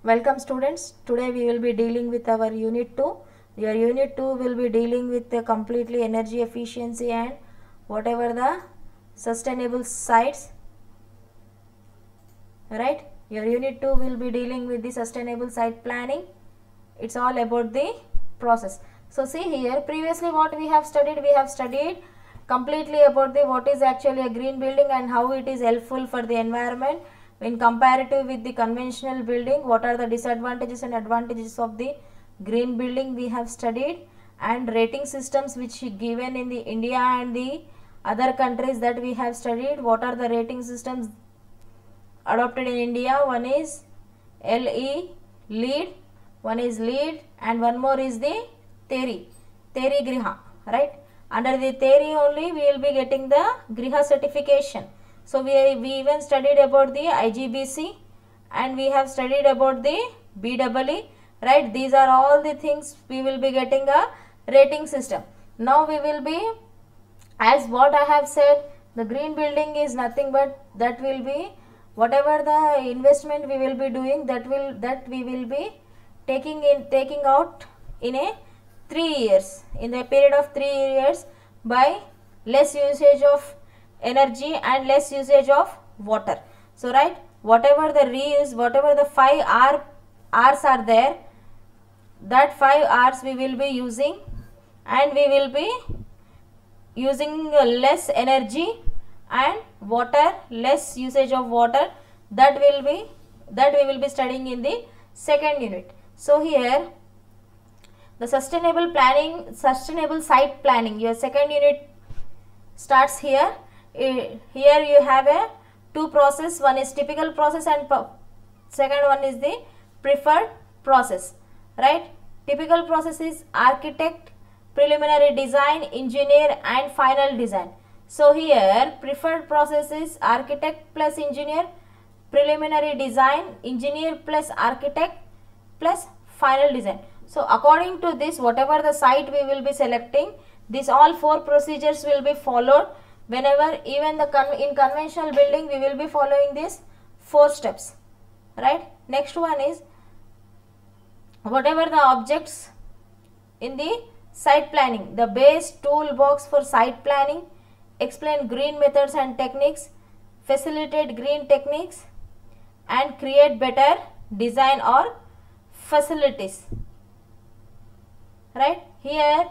Welcome students. Today we will be dealing with our unit 2. Your unit 2 will be dealing with the completely energy efficiency and whatever the sustainable sites. Right? Your unit 2 will be dealing with the sustainable site planning. It's all about the process. So see here, previously what we have studied completely about the what is actually a green building and how it is helpful for the environment in comparative with the conventional building. What are the disadvantages and advantages of the green building we have studied, and rating systems which given in the India and the other countries that we have studied. What are the rating systems adopted in India? One is LEED, one is LEED, and one more is the TERI Griha, right? Under the TERI only we will be getting the Griha certification. So we even studied about the IGBC and we have studied about the BEE, right? These are all the things we will be getting a rating system. Now we will be, as what I have said, the green building is nothing but that will be whatever the investment we will be doing, that we will be taking out in a 3 years, in the period of 3 years, by less usage of energy and less usage of water. So right, whatever the reuse, whatever the 5 R's are there, that 5 R's we will be using, and we will be using less energy and water, less usage of water. That we will be studying in the second unit. So here the sustainable site planning, your second unit starts here. Here you have a two process. One is typical process and second one is the preferred process, right? Typical process is architect, preliminary design, engineer and final design. So here preferred process is architect plus engineer, preliminary design, engineer plus architect plus final design. So according to this, whatever the site we will be selecting, these all 4 procedures will be followed. Whenever even in conventional building we will be following these 4 steps, right? Next one is whatever the objects in the site planning, the base toolbox for site planning, explain green methods and techniques, facilitate green techniques and create better design or facilities, right? Here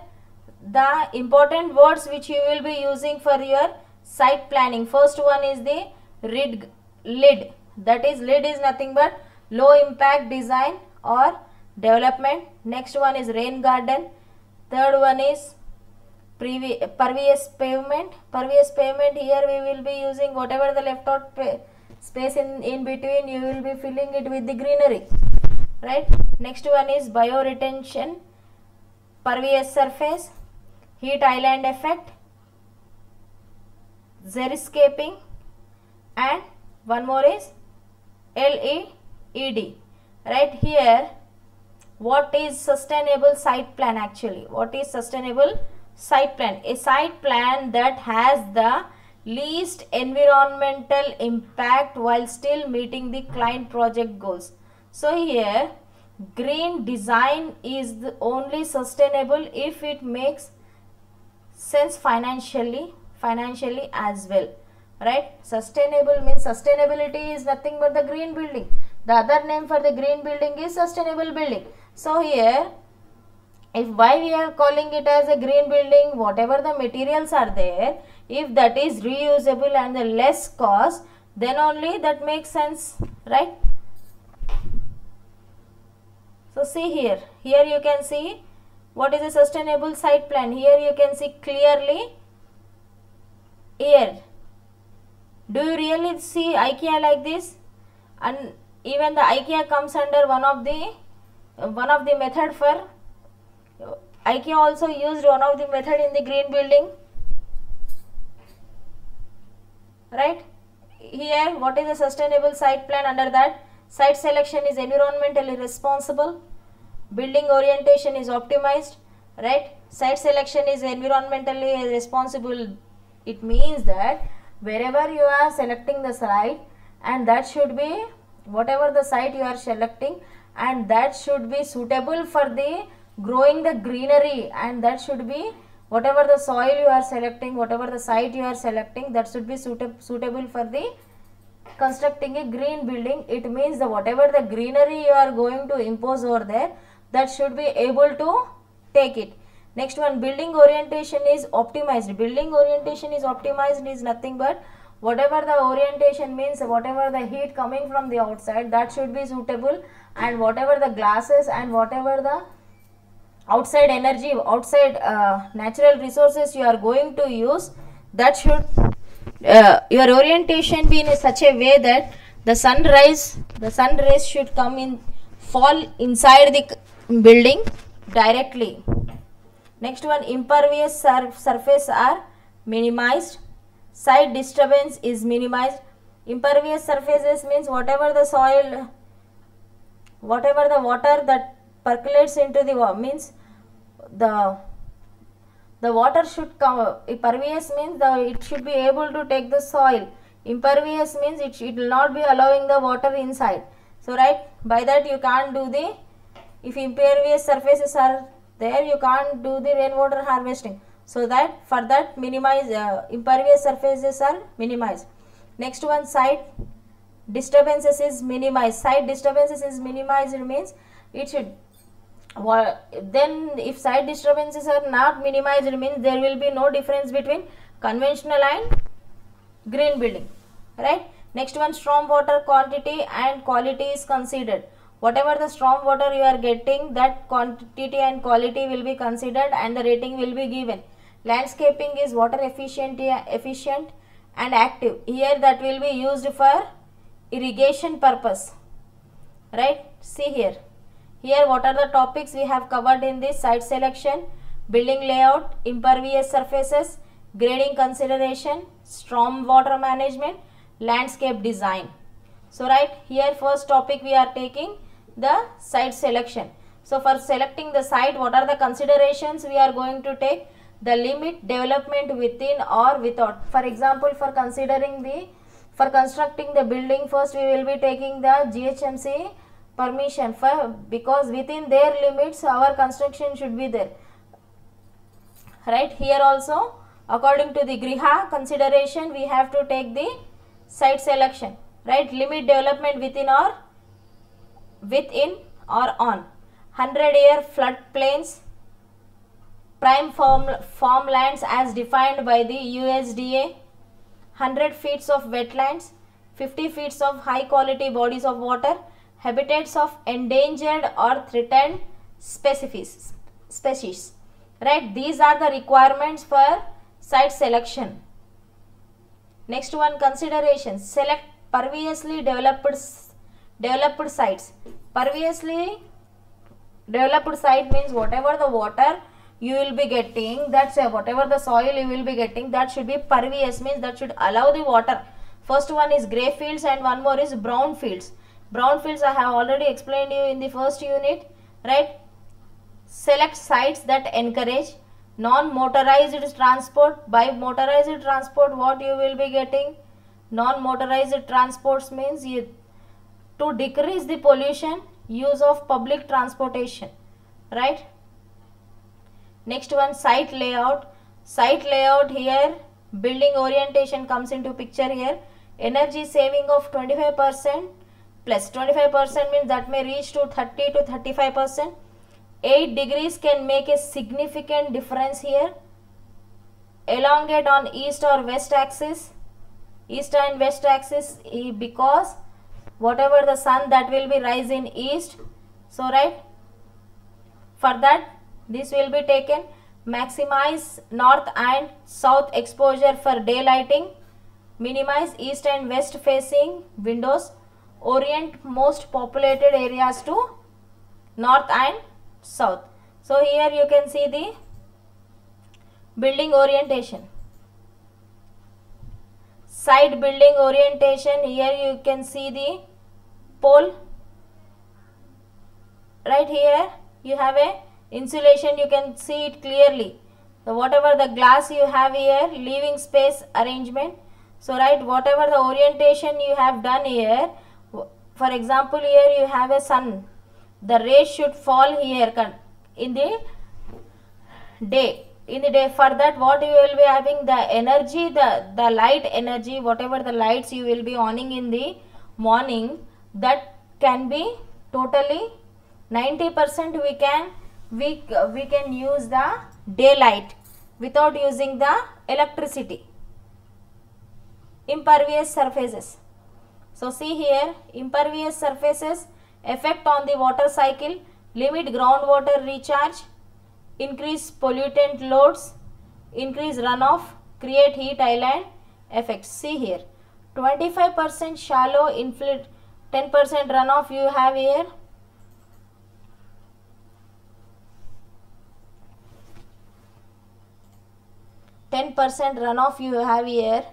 the important words which you will be using for your site planning. First one is the LEED. That is, LEED is nothing but low impact design or development. Next one is rain garden. Third one is pervious pavement. Pervious pavement, here we will be using whatever the left out space in between, you will be filling it with the greenery, right? Next one is bioretention, pervious surface, heat island effect, xeriscaping, and one more is LEED, right? Here what is sustainable site plan actually? What is sustainable site plan? A site plan that has the least environmental impact while still meeting the client project goals. So here green design is the only sustainable if it makes sense financially as well, right? Sustainable means sustainability is nothing but the green building. The other name for the green building is sustainable building. So here, if why we are calling it as a green building, whatever the materials are there, if that is reusable and the less cost, then only that makes sense, right? So see here you can see what is a sustainable site plan. Here you can see clearly here. Do you really see IKEA like this? And even the IKEA comes under one of the method for IKEA also used one of the method in the green building, right? Here what is a sustainable site plan? Under that, site selection is environmentally responsible, building orientation is optimized, right? Site selection is environmentally responsible. It means that wherever you are selecting the site, and that should be whatever the site you are selecting, and that should be suitable for the growing the greenery, and that should be whatever the soil you are selecting, whatever the site you are selecting, that should be suitable for the constructing a green building. It means the whatever the greenery you are going to impose over there, that should be able to take it. Next one, building orientation is optimized. Building orientation is optimized is nothing but whatever the orientation means, whatever the heat coming from the outside, that should be suitable, and whatever the glasses and whatever the outside energy, outside natural resources you are going to use, that should your orientation be in such a way that the sun rays should come in, fall inside the building directly. Next one, impervious surface are minimized, site disturbance is minimized. Impervious surfaces means whatever the soil, whatever the water that percolates into the means the water should come. Pervious means it should be able to take the soil. Impervious means it will not be allowing the water inside. So right, by that you can't do the, if impervious surfaces are there, you can't do the rainwater harvesting. So that for that minimize impervious surfaces are minimized. Next one, site disturbances is minimized. Site disturbances is minimized means it should, then if site disturbances are not minimized, it means there will be no difference between conventional and green building, right? Next one, storm water quantity and quality is considered. Whatever the storm water you are getting, that quantity and quality will be considered and the rating will be given. Landscaping is water efficient and active. Here that will be used for irrigation purpose, right? See here. Here what are the topics we have covered in this: site selection, building layout, impervious surfaces, grading consideration, storm water management, landscape design. So right here first topic we are taking the site selection. So for selecting the site, what are the considerations we are going to take? The limit development within or without. For example, for constructing the building, first we will be taking the GHMC permission because within their limits our construction should be there, right? Here also according to the Griha consideration we have to take the site selection, right? Limit development within or on 100-year flood plains, prime farmlands as defined by the USDA, 100 feet of wetlands, 50 feet of high quality bodies of water, habitats of endangered or threatened species, right? These are the requirements for site selection. Next one, considerations. Select perviously developed sites. Perviously developed site means whatever the water you will be getting, that's whatever the soil you will be getting, that should be pervious, means that should allow the water. First one is grey fields and one more is brown fields. Brown fields I have already explained you in the first unit, right? Select sites that encourage non-motorized transport. By motorized transport, what you will be getting? Non-motorized transports means to decrease the pollution, use of public transportation, right? Next one, site layout. Site layout, here building orientation comes into picture here. Energy saving of 25% plus 25% means that may reach to 30 to 35%. 8 degrees can make a significant difference here. Elongate on east or west axis. East and west axis because whatever the sun that will be rise in east. So right, for that this will be taken. Maximize north and south exposure for daylighting. Minimize east and west facing windows. Orient most populated areas to north and south. So here you can see the building orientation. Site building orientation, here you can see the pole. Right here you have a insulation, you can see it clearly. So whatever the glass you have here, leaving space arrangement. So right, whatever the orientation you have done here, for example here you have a sun. the rays should fall here in the day. In the day, for that what you will be having, the energy, the light energy, whatever the lights you will be owning in the morning, that can be totally 90% we can use the daylight without using the electricity. Impervious surfaces. So see here, impervious surfaces effect on the water cycle, limit groundwater recharge, increase pollutant loads, increase runoff, create heat island effects. See here, 25% shallow infiltrate, 10% runoff you have here. Runoff you have here,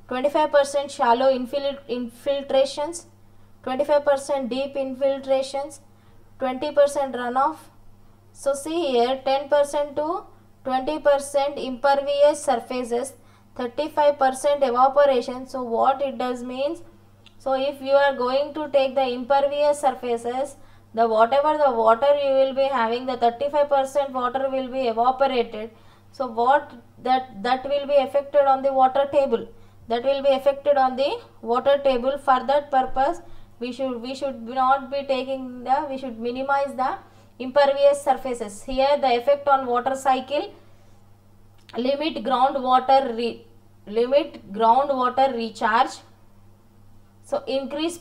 25% shallow infiltrations, 25% deep infiltrations, 20% runoff. So see here, 10% to 20% impervious surfaces, 35% evaporation. So what it does means, so if you are going to take the impervious surfaces, the whatever the water you will be having, the 35% water will be evaporated. So what that will be affected on the water table, that will be affected on the water table. For that purpose we should not be taking the, we should minimize the impervious surfaces. Here the effect on water cycle, limit groundwater recharge, so increase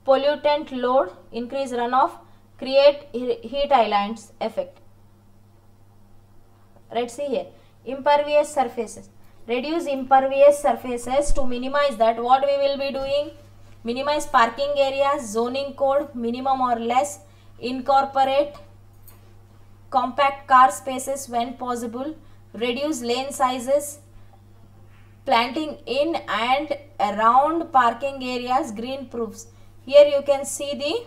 pollutant load, increase runoff, create heat islands effect. Let's see here, impervious surfaces, reduce impervious surfaces. To minimize that, what we will be doing, minimize parking areas, zoning code, minimum or less, incorporate compact car spaces when possible, reduce lane sizes, planting in and around parking areas, green proofs. Here you can see the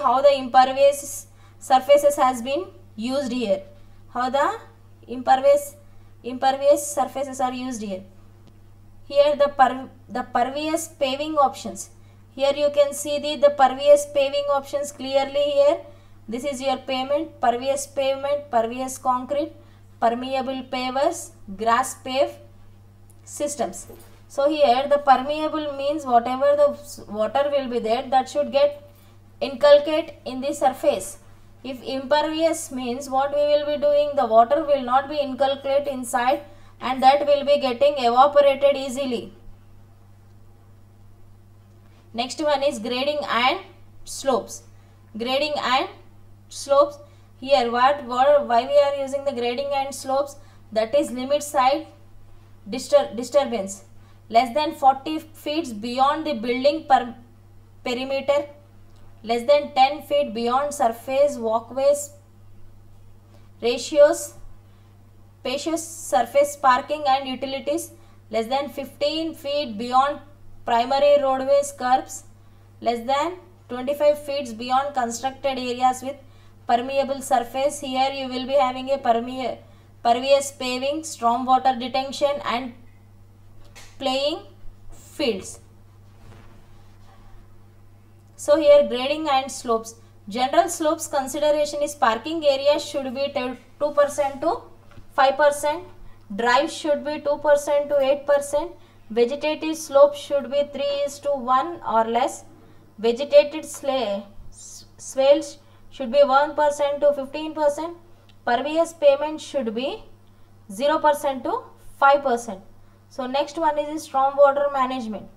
how the impervious surfaces has been used here, how the impervious surfaces are used here. Here the pervious paving options. Here you can see the pervious paving options clearly here. This is your pavement, pervious concrete, permeable pavers, grass pave systems. So here the permeable means whatever the water will be there, that should get inculcate in the surface. If impervious means what we will be doing, the water will not be inculcate inside and that will be getting evaporated easily. Next one is grading and slopes. Grading and slopes. Here why we are using the grading and slopes, that is limit side disturbance less than 40 feet beyond the building perimeter, less than 10 feet beyond surface walkways, spacious surface parking and utilities, less than 15 feet beyond primary roadways curbs, less than 25 feet beyond constructed areas with permeable surface. Here you will be having a pervious paving, storm water detention and playing fields. So here grading and slopes. General slopes consideration is parking area should be 2% to 5%, drive should be 2% to 8%, vegetative slope should be 3:1 or less, vegetated swales should be 1% to 15%, pervious pavement should be 0% to 5%. So next one is storm water management.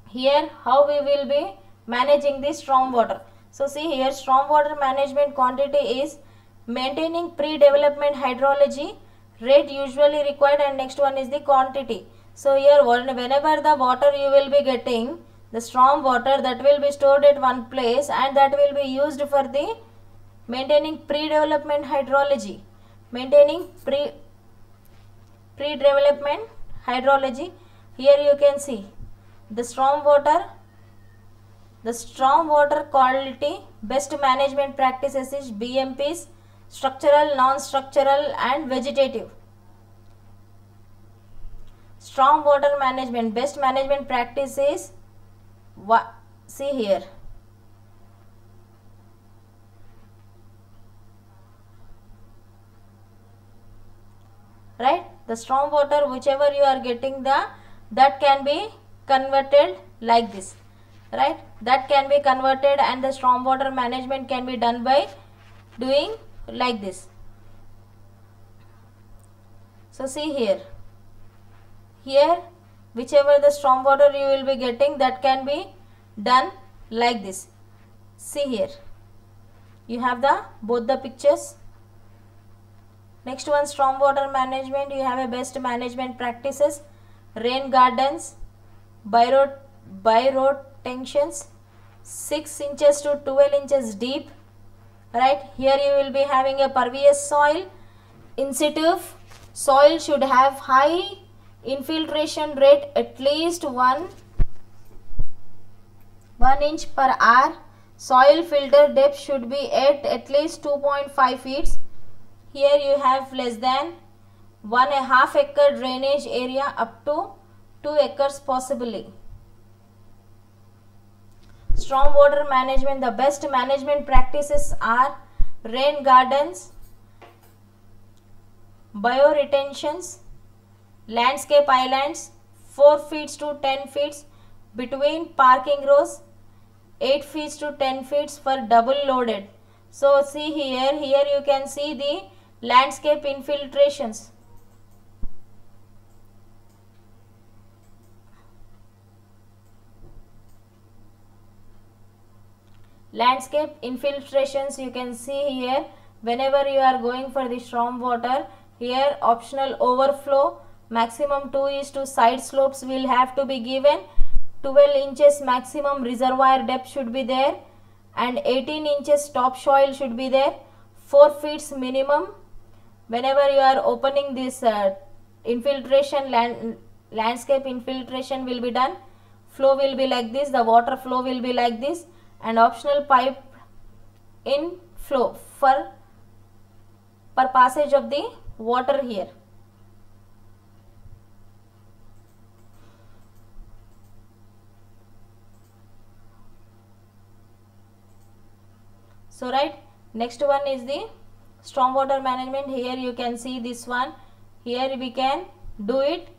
Here how we will be managing this storm water. So see here, storm water management quantity is maintaining pre-development hydrology, rate usually required, and next one is the quantity. So here whenever the water you will be getting, the storm water, that will be stored at one place and that will be used for the maintaining pre-development hydrology. Maintaining pre-development hydrology. Here you can see the storm water quality best management practices is BMPs, structural, non-structural and vegetative. Storm water management best management practices see here, right? The storm water whichever you are getting, that can be converted like this, right? That can be converted, and the storm water management can be done by doing like this. So see here, whichever the storm water you will be getting, that can be done like this. See here, you have both the pictures. Next one, storm water management. You have a best management practices, rain gardens, by-road tensions, 6 inches to 12 inches deep, right? Here you will be having a pervious soil. In situ soil should have high infiltration rate, at least 1 inch per hour. Soil filter depth should be at least 2.5 feet. Here you have less than 1.5 acre drainage area up to 2 acres possibly. Storm water management, the best management practices are rain gardens, bioretentions, landscape islands, 4 feet to 10 feet between parking rows, 8 feet to 10 feet for double loaded. So see here you can see the landscape infiltrations. Landscape infiltrations you can see here. Whenever you are going for the storm water, here optional overflow, maximum 2 is to side slopes will have to be given. 12 inches maximum reservoir depth should be there, and 18 inches topsoil should be there. 4 feet minimum. Whenever you are opening this infiltration, landscape infiltration will be done. Flow will be like this, the water flow will be like this, and optional pipe in flow for passage of the water here. So right, next one is the stormwater management. Here you can see this one. Here we can do it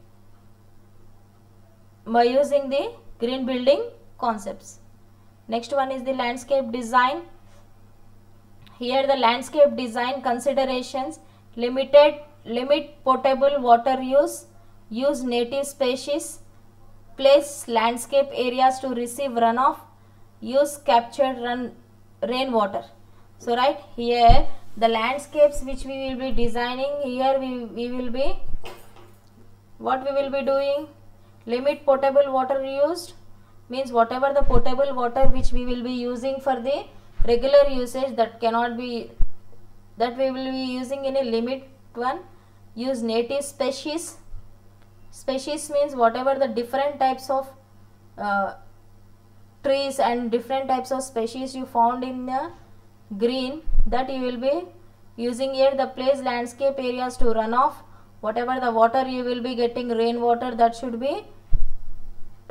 by using the green building concepts. Next one is the landscape design. Here the landscape design considerations: limit potable water use, use native species, place landscape areas to receive runoff, use captured rainwater. So right here the landscapes which we will be designing, here we will be, what we will be doing, limit potable water used means whatever the potable water which we will be using for the regular usage, that cannot be, that we will be using in a limit one. Use native species. Species means whatever the different types of trees and different types of species you found in the green, that you will be using here. The place landscape areas to run off, whatever the water you will be getting, rainwater, that should be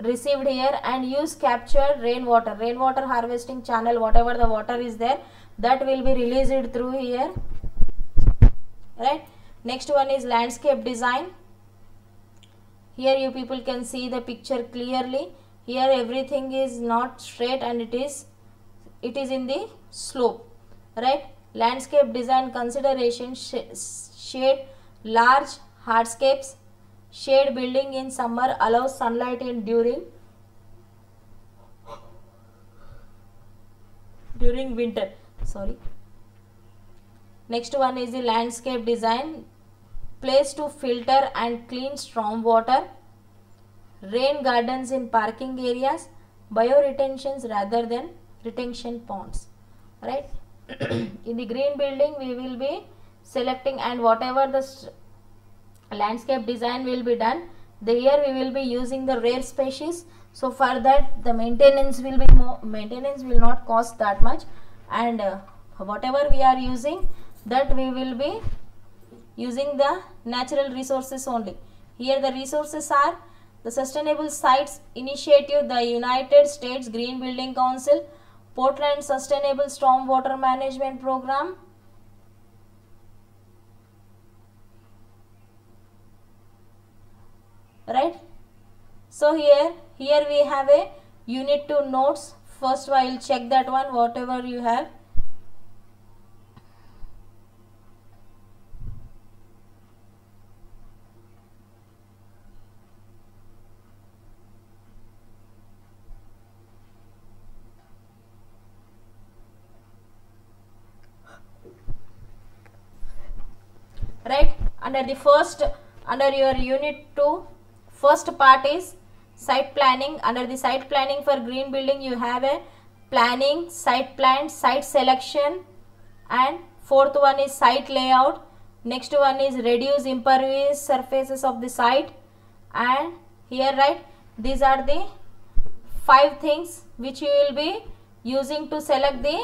received here. And use captured rainwater, rainwater harvesting channel, whatever the water is there, that will be released through here, right? Next one is landscape design. Here you people can see the picture clearly. Here everything is not straight and it is in the slope, right? Landscape design consideration: shade large hardscapes, shade building in summer allows sunlight in during winter. Sorry. Next one is the landscape design: place to filter and clean storm water, rain gardens in parking areas, bioretentions rather than retention ponds, right? In the green building we will be selecting, and whatever the landscape design will be done, here we will be using the rare species. So for that the maintenance will be more, maintenance will not cost that much, and whatever we are using, that we will be using the natural resources only. Here the resources are the Sustainable Sites Initiative, the United States Green Building Council, Portland Sustainable Stormwater Management Program, right? So here we have a unit 2 notes. First I will check that one, whatever you have. Right, under the first, under your unit 2, first part is site planning. Under the site planning for green building, you have a planning, site plan, site selection, and fourth one is site layout. Next one is reduce impervious surfaces of the site. And here, right, these are the 5 things which you will be using to select the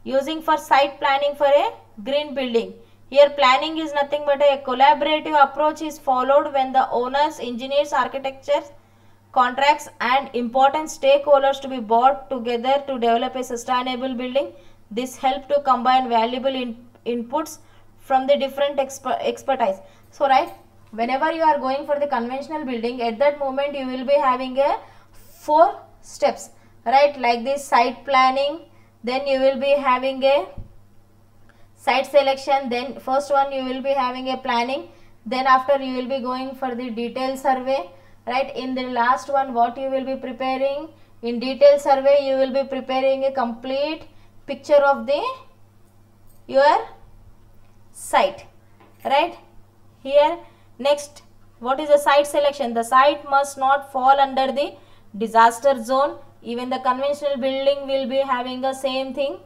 using for site planning for a green building. Here planning is nothing but a collaborative approach is followed when the owners, engineers, architects, contracts and important stakeholders to be brought together to develop a sustainable building. This helps to combine valuable inputs from the different expertise. So right, whenever you are going for the conventional building, at that moment you will be having a 4 steps, right, like this: site planning, then you will be having a site selection, then first one you will be having a planning, then after you will be going for the detailed survey, right. In the last one, what you will be preparing in detailed survey, you will be preparing a complete picture of the your site, right. Here next, what is the site selection? The site must not fall under the disaster zone. Even the conventional building will be having the same thing,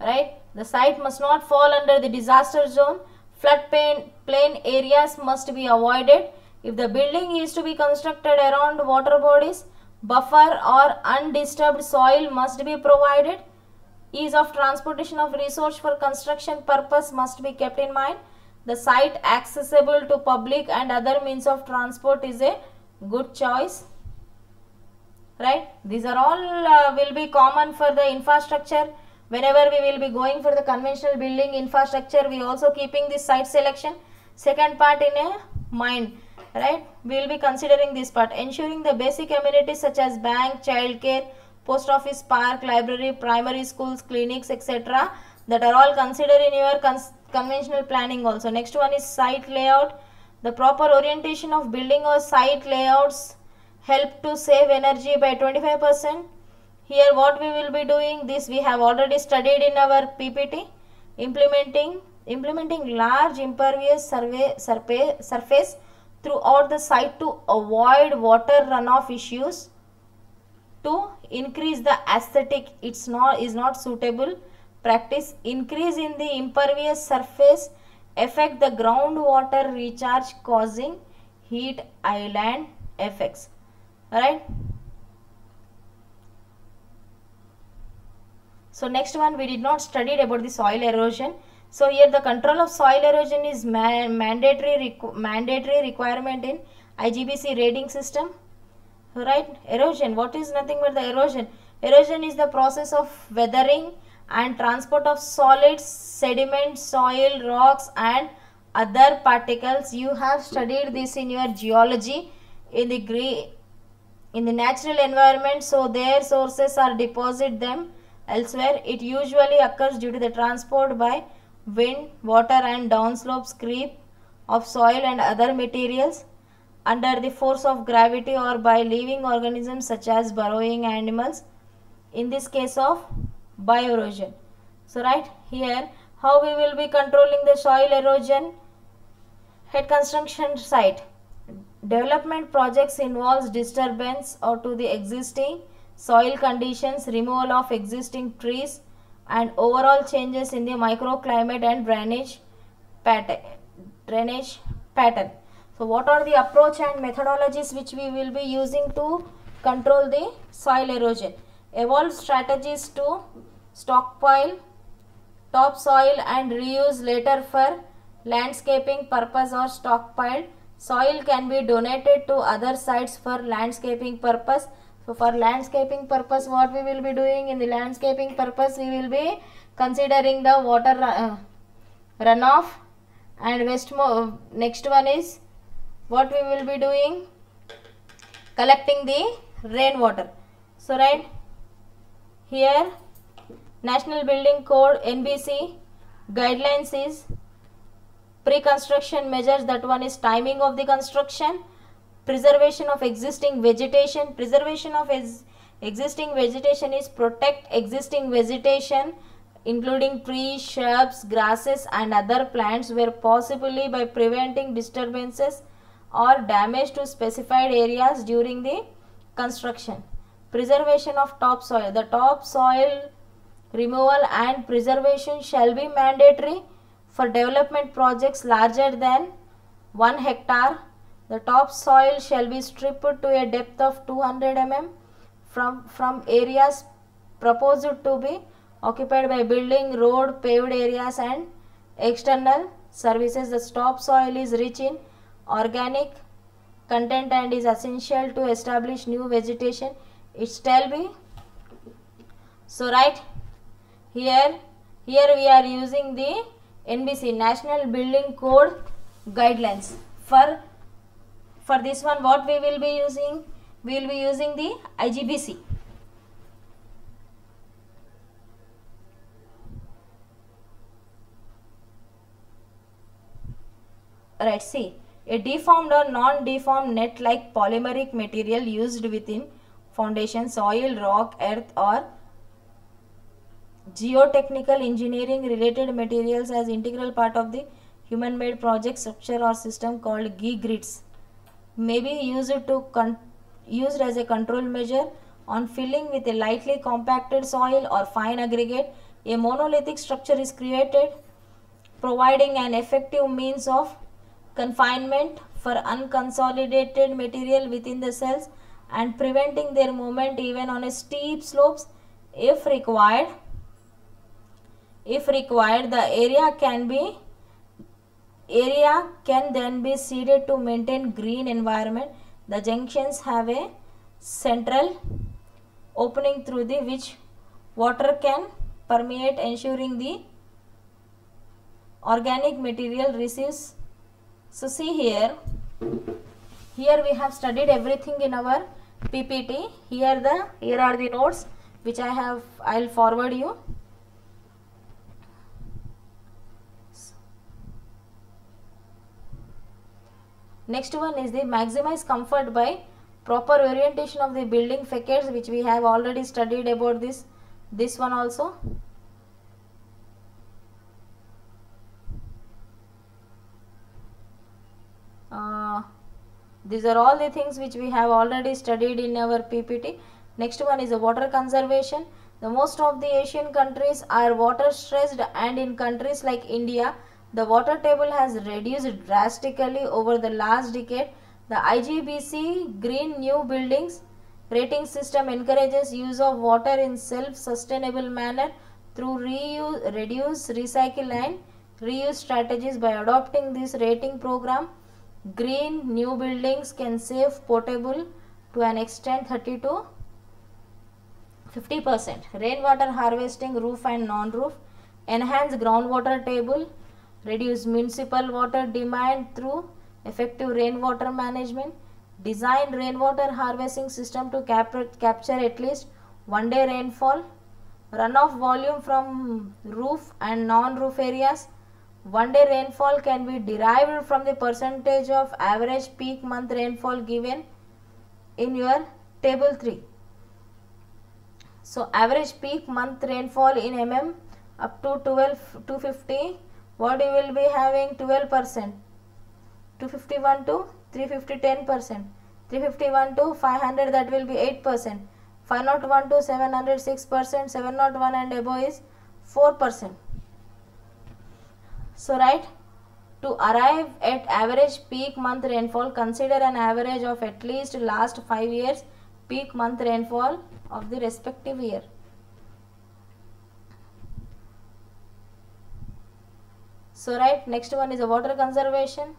right. The site must not fall under the disaster zone. Flood plain areas must be avoided. If the building is to be constructed around water bodies, buffer or undisturbed soil must be provided. Ease of transportation of resource for construction purpose must be kept in mind. The site accessible to public and other means of transport is a good choice, right. These are all will be common for the infrastructure. Whenever we will be going for the conventional building infrastructure, we also keeping this site selection second part in a mind, right. We will be considering this part. Ensuring the basic amenities such as bank, child care, post office, park, library, primary schools, clinics, etc. that are all considered in your conventional planning also. Next one is site layout. The proper orientation of building or site layouts help to save energy by 25%. Here what we will be doing, this we have already studied in our PPT. Implementing large impervious surface throughout the site to avoid water runoff issues. To increase the aesthetic, is not suitable practice. Increase in the impervious surface affect the groundwater recharge, causing heat island effects, right. So next one, we did not study about the soil erosion. So here the control of soil erosion is mandatory requirement in IGBC rating system, right. Erosion, what is nothing but the erosion? Erosion is the process of weathering and transport of solids, sediment, soil, rocks and other particles. You have studied this in your geology in the natural environment. So their sources are deposit them elsewhere. It usually occurs due to the transport by wind, water and downslope creep of soil and other materials under the force of gravity or by living organisms such as burrowing animals, in this case of bioerosion. So right, here how we will be controlling the soil erosion at construction site. Development projects involves disturbance or to the existing soil conditions, removal of existing trees and overall changes in the microclimate and drainage pattern. So what are the approach and methodologies which we will be using to control the soil erosion? Evolve strategies to stockpile topsoil and reuse later for landscaping purpose or stockpiled. Soil can be donated to other sites for landscaping purpose. So for landscaping purpose, what we will be doing in the landscaping purpose, we will be considering the water runoff, and next one is what we will be doing, collecting the rainwater. So right here, National Building Code NBC guidelines is pre-construction measures. That one is timing of the construction, preservation of existing vegetation. Preservation of existing vegetation is protect existing vegetation including trees, shrubs, grasses and other plants where possibly by preventing disturbances or damage to specified areas during the construction. Preservation of topsoil. The topsoil removal and preservation shall be mandatory for development projects larger than 1 hectare. The topsoil shall be stripped to a depth of 200 mm from areas proposed to be occupied by building, road, paved areas and external services. The topsoil is rich in organic content and is essential to establish new vegetation. It shall be. So right here we are using the NBC National Building Code guidelines. For this one, what we will be using? We will be using the IGBC. Right, see, a deformed or non-deformed net like polymeric material used within foundation, soil, rock, earth or geotechnical engineering related materials as integral part of the human made project structure or system called GGRIDS may be used as a control measure on filling with a lightly compacted soil or fine aggregate. A monolithic structure is created providing an effective means of confinement for unconsolidated material within the cells and preventing their movement even on a steep slopes. If required, the area can then be seeded to maintain green environment. The junctions have a central opening through which water can permeate, ensuring the organic material receives. So see here we have studied everything in our PPT. Here are the notes which I'll forward you. Next one is the maximize comfort by proper orientation of the building facades, which we have already studied about this one also. These are all the things which we have already studied in our PPT. Next one is the water conservation. The most of the Asian countries are water stressed, and in countries like India, the water table has reduced drastically over the last decade. The IGBC Green New Buildings rating system encourages use of water in self-sustainable manner through reuse, reduce, recycle and reuse strategies. By adopting this rating program, green new buildings can save potable to an extent 30 to 50%. Rainwater harvesting, roof and non-roof, enhance groundwater table, reduce municipal water demand through effective rainwater management, design rainwater harvesting system to capture at least 1 day rainfall, runoff volume from roof and non-roof areas. 1 day rainfall can be derived from the percentage of average peak month rainfall given in your table 3. So average peak month rainfall in mm up to 250, what you will be having 12%, 251 to 350 10%, 351 to 500 that will be 8%, 501 to 700 6%, 701 and above is 4%. So right, to arrive at average peak month rainfall, consider an average of at least last 5 years peak month rainfall of the respective year. So right, next one is a water conservation.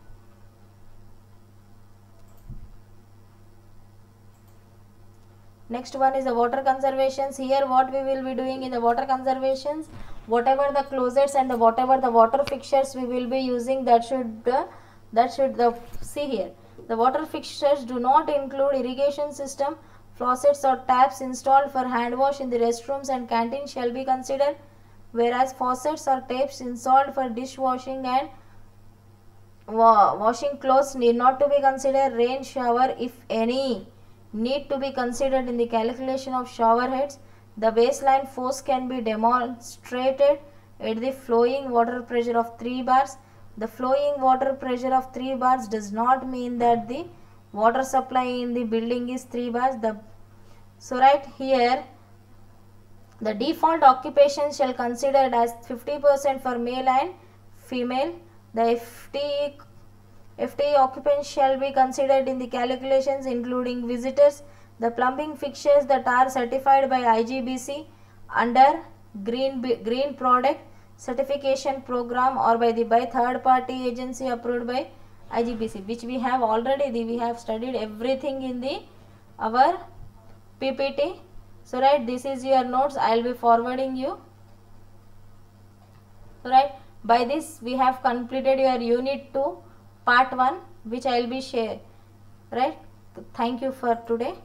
Next one is the water conservations. Here what we will be doing in the water conservations, whatever the closets and whatever the water fixtures we will be using, that should see here. The water fixtures do not include irrigation system, faucets or taps installed for hand wash in the restrooms and canteen shall be considered, whereas faucets or taps installed for dishwashing and washing clothes need not to be considered. Rain shower, if any, need to be considered in the calculation of shower heads. The baseline force can be demonstrated at the flowing water pressure of 3 bars. The flowing water pressure of 3 bars does not mean that the water supply in the building is 3 bars. So right here, the default occupation shall considered as 50% for male and female. The FTE occupants shall be considered in the calculations including visitors. The plumbing fixtures that are certified by IGBC under green product certification program or by third party agency approved by IGBC, which we have already we have studied everything in our PPT. So right, this is your notes, I will be forwarding you. So right, by this we have completed your unit 2 part 1, which I will be share. Right, thank you for today.